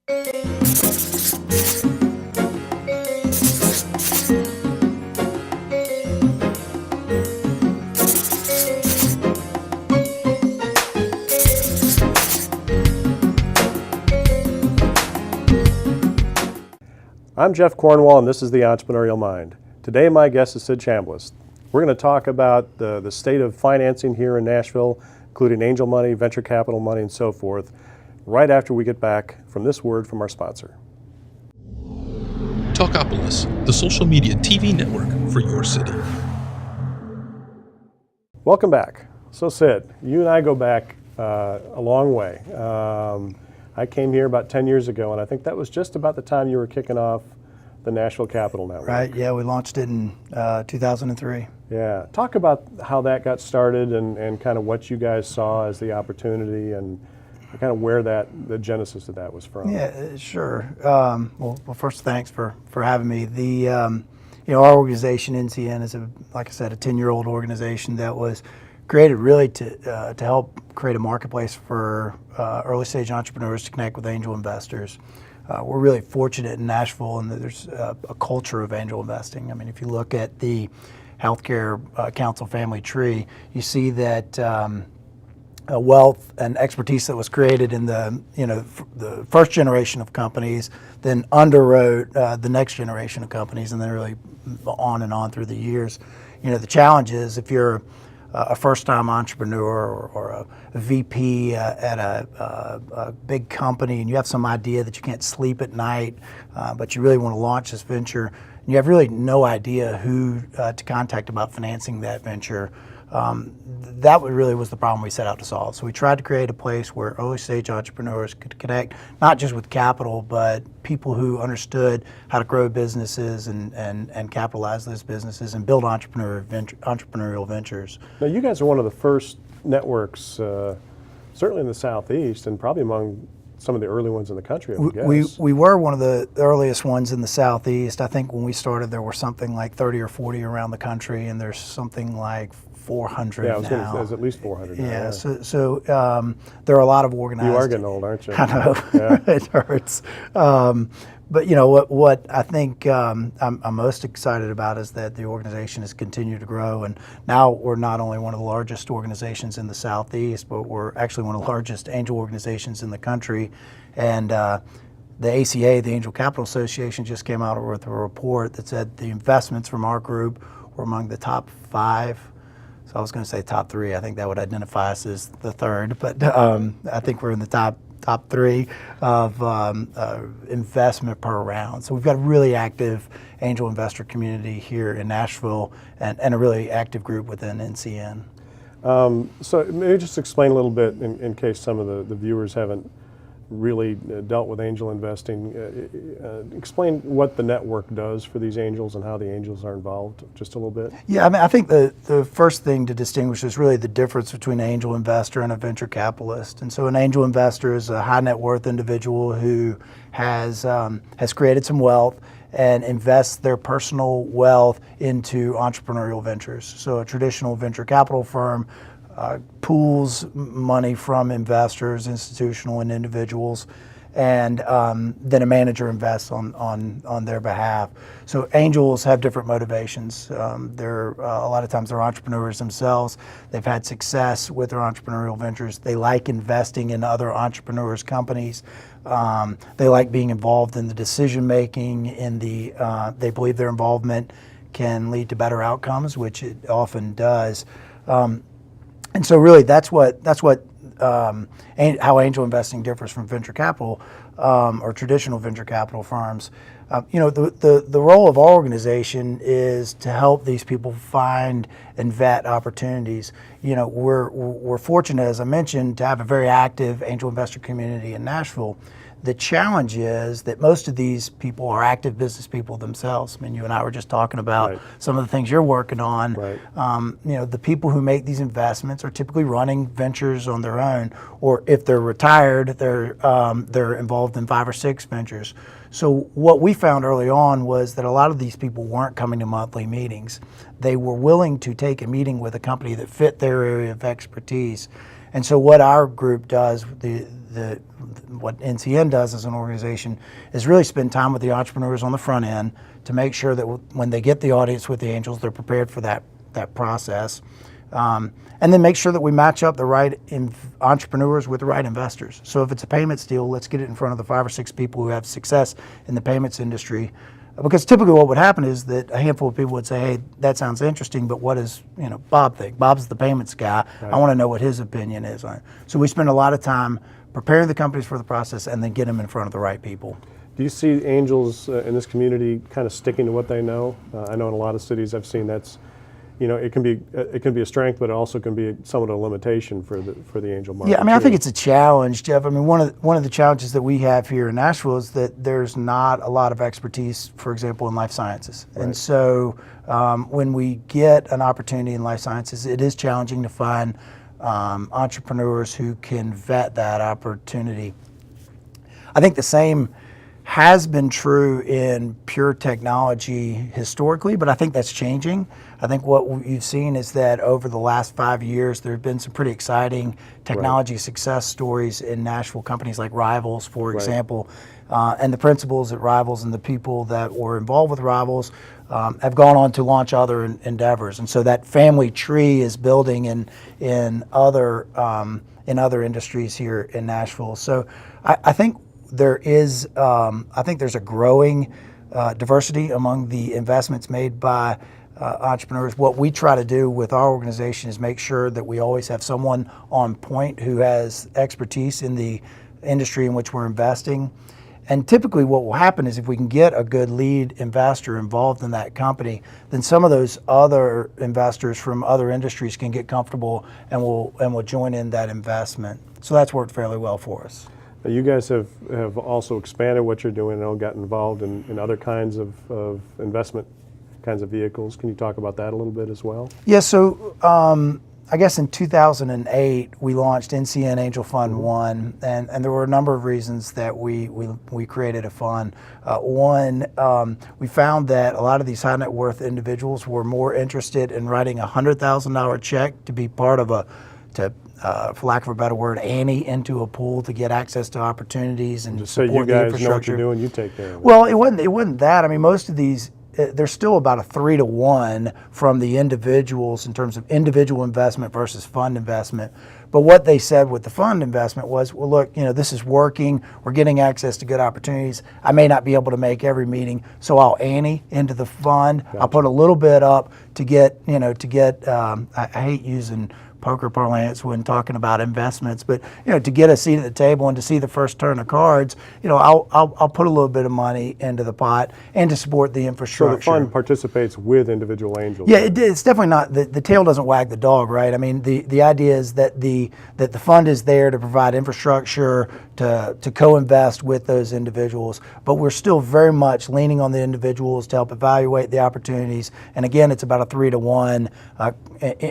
I'm Jeff Cornwall, and this is the Entrepreneurial Mind. Today my guest is Sid Chambless. We're going to talk about the state of financing here in Nashville, including angel money, venture capital money, and so forth, right after we get back from this word from our sponsor. Talkopolis, the social media TV network for your city. Welcome back. So Sid, you and I go back a long way. I came here about 10 years ago, and I think that was just about the time you were kicking off the Nashville Capital Network. Right, yeah, we launched it in 2003. Yeah, talk about how that got started and kind of what you guys saw as the opportunity and kind of where the genesis of that was from. Yeah, sure. Well, first, thanks for having me. Our organization, NCN, is like I said, a 10-year-old organization that was created really to help create a marketplace for early stage entrepreneurs to connect with angel investors. We're really fortunate in Nashville in that there's a culture of angel investing. I mean, if you look at the healthcare council family tree, you see that wealth and expertise that was created in the first generation of companies, then underwrote the next generation of companies, and then really on and on through the years. The challenge is if you're a first-time entrepreneur or a VP at a big company, and you have some idea that you can't sleep at night, but you really want to launch this venture, and you have really no idea who to contact about financing that venture. That really was the problem we set out to solve. So we tried to create a place where early stage entrepreneurs could connect, not just with capital, but people who understood how to grow businesses and capitalize those businesses and build entrepreneurial ventures. Now you guys are one of the first networks, certainly in the Southeast and probably among some of the early ones in the country, I would guess. We were one of the earliest ones in the Southeast. I think when we started there were something like 30 or 40 around the country, and there's something like 400 now. Yeah, there's at least 400 now. Yeah, so there are a lot of organized. You are getting old, aren't you? I know, yeah. It hurts. But what I think I'm most excited about is that the organization has continued to grow, and now we're not only one of the largest organizations in the Southeast, but we're actually one of the largest angel organizations in the country. And the ACA, the Angel Capital Association, just came out with a report that said the investments from our group were among the top 5. So I was going to say top 3. I think that would identify us as the third, but I think we're in the top 3 of investment per round. So we've got a really active angel investor community here in Nashville and a really active group within NCN. So maybe just explain a little bit in case some of the viewers haven't really dealt with angel investing. Explain what the network does for these angels and how the angels are involved just a little bit. Yeah, I mean, I think the first thing to distinguish is really the difference between an angel investor and a venture capitalist. And so an angel investor is a high net worth individual who has created some wealth and invests their personal wealth into entrepreneurial ventures. So a traditional venture capital firm pools money from investors, institutional and individuals, and then a manager invests on their behalf. So angels have different motivations. They're a lot of times they're entrepreneurs themselves. They've had success with their entrepreneurial ventures. They like investing in other entrepreneurs' companies. They like being involved in the decision making. They believe their involvement can lead to better outcomes, which it often does. And so really that's how angel investing differs from venture capital or traditional venture capital firms. The role of our organization is to help these people find and vet opportunities. We're fortunate, as I mentioned, to have a very active angel investor community in Nashville. The challenge is that most of these people are active business people themselves. I mean, you and I were just talking about Right. some of the things you're working on. Right. The people who make these investments are typically running ventures on their own, or if they're retired, they're involved in 5 or 6 ventures. So what we found early on was that a lot of these people weren't coming to monthly meetings. They were willing to take a meeting with a company that fit their area of expertise. And so what our group does, what NCN does as an organization, is really spend time with the entrepreneurs on the front end to make sure that when they get the audience with the angels, they're prepared for that process. And then make sure that we match up the right entrepreneurs with the right investors. So if it's a payments deal, let's get it in front of the 5 or 6 people who have success in the payments industry. Because typically what would happen is that a handful of people would say, hey, that sounds interesting, but what does Bob think? Bob's the payments guy. Right. I want to know what his opinion is on it. So we spend a lot of time preparing the companies for the process and then get them in front of the right people. Do you see angels in this community kind of sticking to what they know? I know in a lot of cities I've seen that's, it can be a strength, but it also can be somewhat a limitation for the angel market. Yeah, I mean, I think it's a challenge, Jeff. I mean, one of the challenges that we have here in Nashville is that there's not a lot of expertise, for example, in life sciences. Right. And so when we get an opportunity in life sciences, it is challenging to find entrepreneurs who can vet that opportunity. I think the same has been true in pure technology historically, but I think that's changing. I think what you've seen is that over the last 5 years, there have been some pretty exciting technology success stories in Nashville, companies like Rivals, for example, and the principals at Rivals and the people that were involved with Rivals have gone on to launch other endeavors. And so that family tree is building in other industries here in Nashville. So I think there's a growing diversity among the investments made by entrepreneurs. What we try to do with our organization is make sure that we always have someone on point who has expertise in the industry in which we're investing. And typically what will happen is if we can get a good lead investor involved in that company, then some of those other investors from other industries can get comfortable and will join in that investment. So that's worked fairly well for us. You guys have also expanded what you're doing and got involved in other kinds of investment kinds of vehicles. Can you talk about that a little bit as well? Yeah, so I guess in 2008 we launched NCN Angel Fund 1, and there were a number of reasons that we created a fund. One, we found that a lot of these high net worth individuals were more interested in writing a $100,000 check to be part of for lack of a better word, ante into a pool to get access to opportunities and just so support you the guys infrastructure. know what you're doing, you take care of it. Well, it wasn't that. I mean, most of these, there's still about a 3-to-1 from the individuals in terms of individual investment versus fund investment. But what they said with the fund investment was, well, look, this is working. We're getting access to good opportunities. I may not be able to make every meeting, so I'll ante into the fund. Gotcha. I'll put a little bit up to get, I hate using poker parlance when talking about investments, but to get a seat at the table and to see the first turn of cards, I'll put a little bit of money into the pot and to support the infrastructure. So the fund participates with individual angels. Yeah, it's definitely not the tail doesn't wag the dog, right? I mean, the idea is that the fund is there to provide infrastructure to co-invest with those individuals, but we're still very much leaning on the individuals to help evaluate the opportunities. And again, it's about a 3-to-1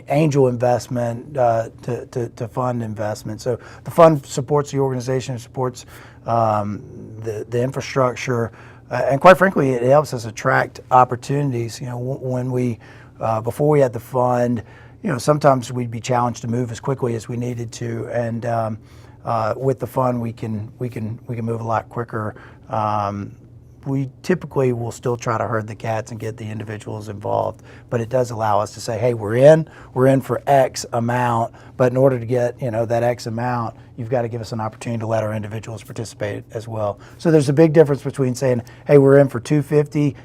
angel investment to fund investment. So the fund supports the organization, supports the infrastructure, and quite frankly, it helps us attract opportunities. When we before we had the fund, sometimes we'd be challenged to move as quickly as we needed to, and with the fund, we can move a lot quicker. We typically will still try to herd the cats and get the individuals involved, but it does allow us to say, hey, we're in for X amount, but in order to get that X amount, you've got to give us an opportunity to let our individuals participate as well. So there's a big difference between saying, hey, we're in for 250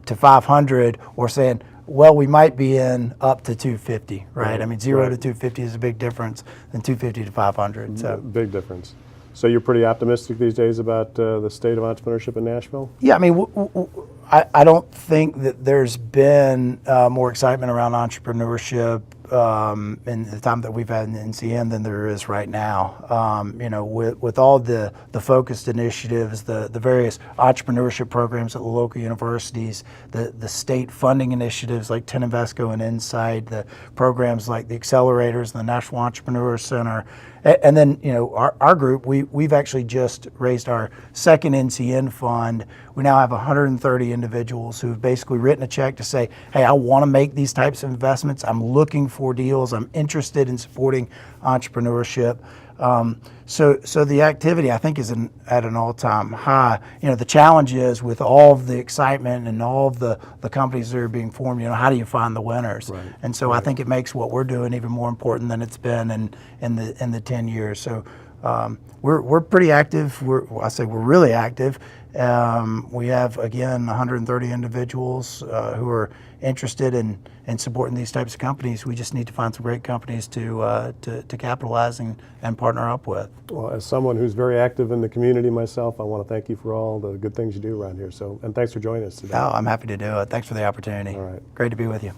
to 500, or saying, well, we might be in up to 250, right? I mean, 0 to 250 is a big difference than 250 to 500. So big difference. So you're pretty optimistic these days about the state of entrepreneurship in Nashville? Yeah, I mean, I don't think that there's been more excitement around entrepreneurship in the time that we've had in NCN than there is right now. With all the focused initiatives, the various entrepreneurship programs at the local universities, the state funding initiatives like 10 Invesco and Insight, the programs like the accelerators and the National Entrepreneur Center, And then, you know, our group, we've actually just raised our second NCN fund. We now have 130 individuals who've basically written a check to say, hey, I want to make these types of investments. I'm looking for deals. I'm interested in supporting entrepreneurship. So the activity, I think, is at an all-time high. You know, the challenge is with all of the excitement and all of the companies that are being formed, you know, how do you find the winners? Right. And so I think it makes what we're doing even more important than it's been in the 10 years. So we're pretty active. I say we're really active. We have, again, 130 individuals who are interested in supporting these types of companies. We just need to find some great companies to capitalize and partner up with. Well, as someone who's very active in the community myself, I want to thank you for all the good things you do around here. And thanks for joining us today. Oh, I'm happy to do it. Thanks for the opportunity. All right. Great to be with you.